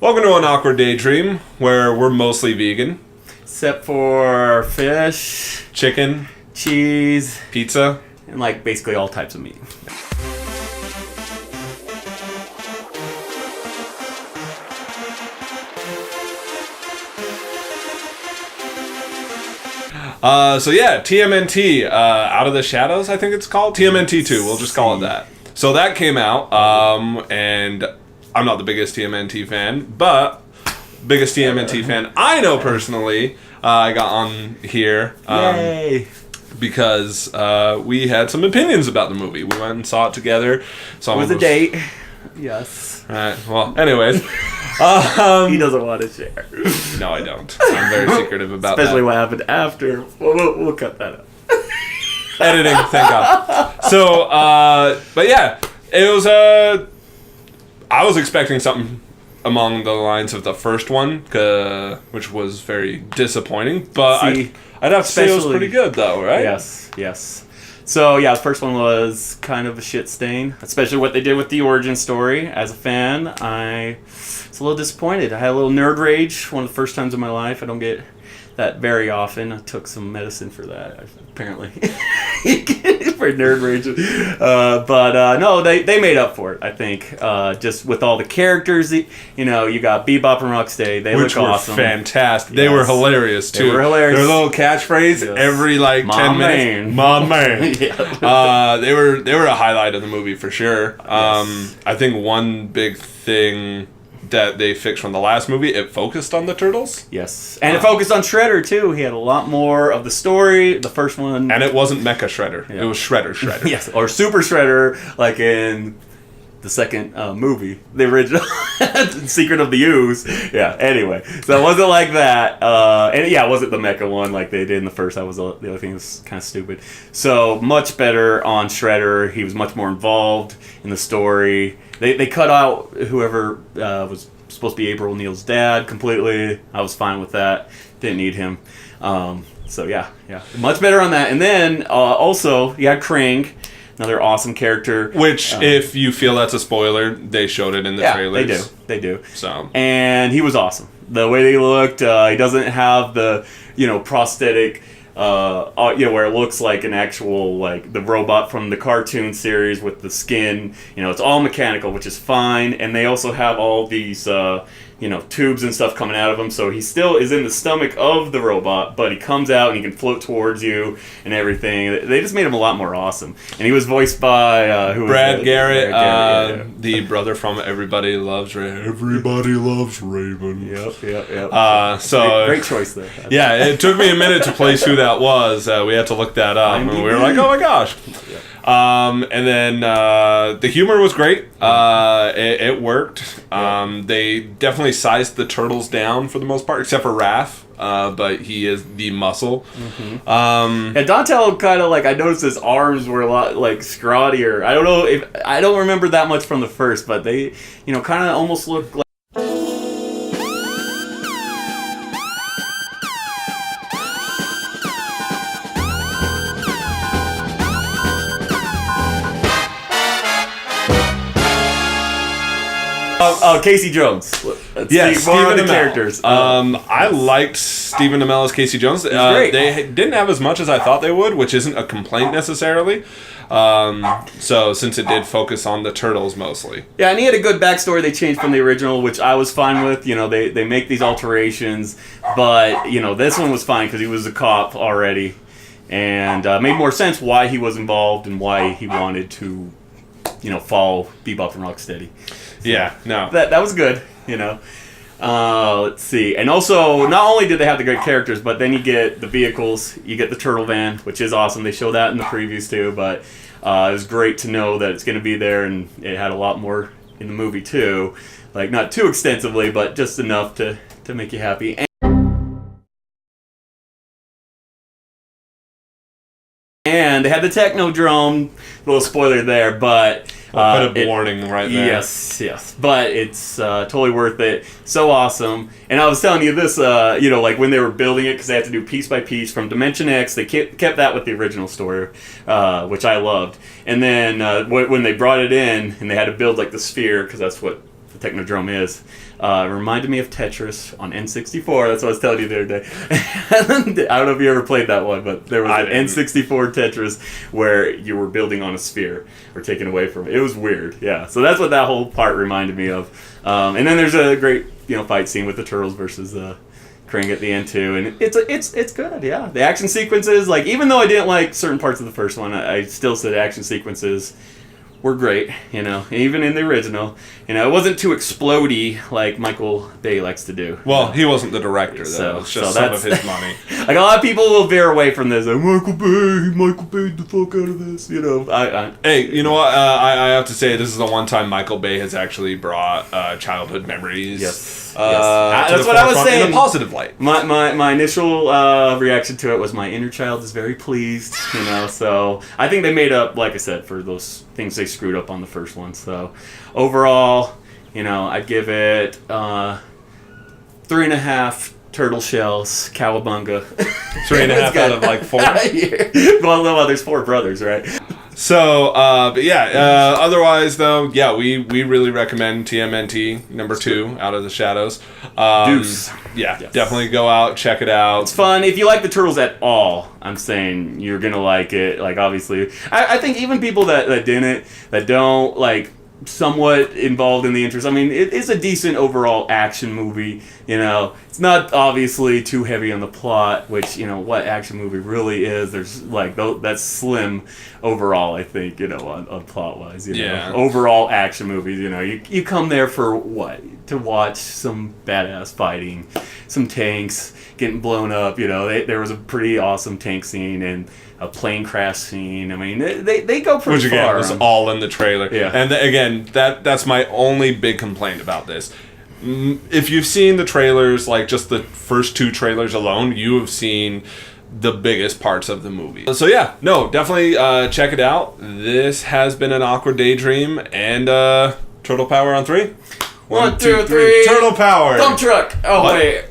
Welcome to An Awkward Daydream, where we're mostly vegan. Except for fish, Chicken, cheese, pizza, and like basically all types of meat. TMNT, Out of the Shadows, I think it's called. TMNT 2, we'll just call it that. So that came out, and I'm not the biggest TMNT fan, but biggest TMNT fan I know personally, I got on here. Yay! Because we had some opinions about the movie. We went and saw it together. It was a date. Yes. Right. Well, anyways. He doesn't want to share. No, I don't. I'm very secretive about Especially that. what happened after. We'll cut that out. Editing, thank God. So, but yeah, it was I was expecting something along the lines of the first one, which was very disappointing. But I'd have to say it was pretty good, though, right? Yes. So, yeah, the first one was kind of a shit stain, especially what they did with the origin story. As a fan, I was a little disappointed. I had a little nerd rage, one of the first times in my life. I don't get that very often. I took some medicine for that, apparently, for nerd rage. No, they made up for it, I think. Just with all the characters, you got Bebop and Rocksteady. They look awesome. Fantastic. They were hilarious, too. They were hilarious. Their little catchphrase every, 10 minutes. My man. Yeah. They were a highlight of the movie, for sure. Yes. I think one big thing that they fixed from the last movie, it focused on the turtles. Yes. And it focused on Shredder, too. He had a lot more of the story. The first one... And it wasn't Mecha Shredder. Yeah. It was Shredder. Yes, or Super Shredder, like in the second movie. The original. Secret of the Ooze. Yeah, anyway. So it wasn't like that. It wasn't the Mecha one like they did in the first. That was the other thing that was kind of stupid. So much better on Shredder. He was much more involved in the story. They cut out whoever was supposed to be April O'Neil's dad completely. I was fine with that. Didn't need him. So yeah. Much better on that. And then also, you had Krang, another awesome character. Which, if you feel that's a spoiler, they showed it in the trailers. They do. So. And he was awesome. The way they looked, he doesn't have the, prosthetic... where it looks like an actual, the robot from the cartoon series with the skin. It's all mechanical, which is fine. And they also have all these, tubes and stuff coming out of him. So he still is in the stomach of the robot, but he comes out and he can float towards you and everything. They just made him a lot more awesome. And he was voiced by, Brad Garrett, the brother from Everybody Loves Raven. Everybody Loves Raven. Yep. Great choice there. Yeah, it took me a minute to place who that was. We had to look that up, and we were like, "Oh my gosh!" And then the humor was great. It worked. They definitely sized the turtles down for the most part, except for Raph. But he is the muscle. Mm-hmm. And Donatello kind of I noticed his arms were a lot scrawnier. I don't know if I don't remember that much from the first, but they kind of almost look like. Casey Jones. Yes, more on the characters. I liked Stephen Amell as Casey Jones. Great. They didn't have as much as I thought they would, which isn't a complaint necessarily. So since it did focus on the turtles mostly. Yeah, and he had a good backstory they changed from the original, which I was fine with. They make these alterations, but this one was fine because he was a cop already, and made more sense why he was involved and why he wanted to, follow Bebop and Rocksteady. So yeah, no. That was good, Let's see. And also, not only did they have the great characters, but then you get the vehicles. You get the turtle van, which is awesome. They show that in the previews too, but it was great to know that it's going to be there, and it had a lot more in the movie too. Not too extensively, but just enough to make you happy. And they had the Technodrome, little spoiler there, but... We'll put a warning right there. Yes. But it's totally worth it. So awesome. And I was telling you this, when they were building it, because they had to do piece by piece from Dimension X, they kept that with the original story, which I loved. And then when they brought it in, and they had to build the sphere, because that's what Technodrome is. It reminded me of Tetris on N64. That's what I was telling you the other day. I don't know if you ever played that one, but there was an N64 Tetris where you were building on a sphere or taking away from it. It was weird, yeah. So that's what that whole part reminded me of. And then there's a great fight scene with the turtles versus Krang at the end too, and it's good, yeah. The action sequences, like, even though I didn't like certain parts of the first one, I still said action sequences were great, even in the original. It wasn't too explodey like Michael Bay likes to do. Well, he wasn't the director, though. It's just some of his money. Like, a lot of people will veer away from this. Like, Michael Bay the fuck out of this, Hey, you know what? I have to say, this is the one time Michael Bay has actually brought childhood memories. Yes. That's what I was saying. In a positive light. My initial reaction to it was my inner child is very pleased, so I think they made up, like I said, for those things they screwed up on the first one. So overall, I'd give it 3.5 turtle shells, cowabunga. 3.5 out of like 4? Well, no, there's 4 brothers, right? So, but yeah, otherwise though, yeah, we really recommend TMNT number 2, Out of the Shadows. Deuce. Yeah, yes. Definitely go out, check it out. It's fun. If you like the Turtles at all, I'm saying you're going to like it. Like, obviously, I think even people that didn't, that don't, like, somewhat involved in the interest. I mean, it is a decent overall action movie. It's not obviously too heavy on the plot, which what action movie really is. There's like that's slim overall. I think on plot wise. Yeah. Overall action movies. You come there for what? To watch some badass fighting, some tanks getting blown up. There was a pretty awesome tank scene and a plane crash scene. I mean, they go pretty Which again far. was all in the trailer. Yeah. And again, that's my only big complaint about this. If you've seen the trailers, like just the first 2 trailers alone, you have seen the biggest parts of the movie. So yeah, no, definitely check it out. This has been an Awkward Daydream, and Turtle Power on 3. 1, 2, 3. Turtle Power. Dump truck. Oh, what? wait.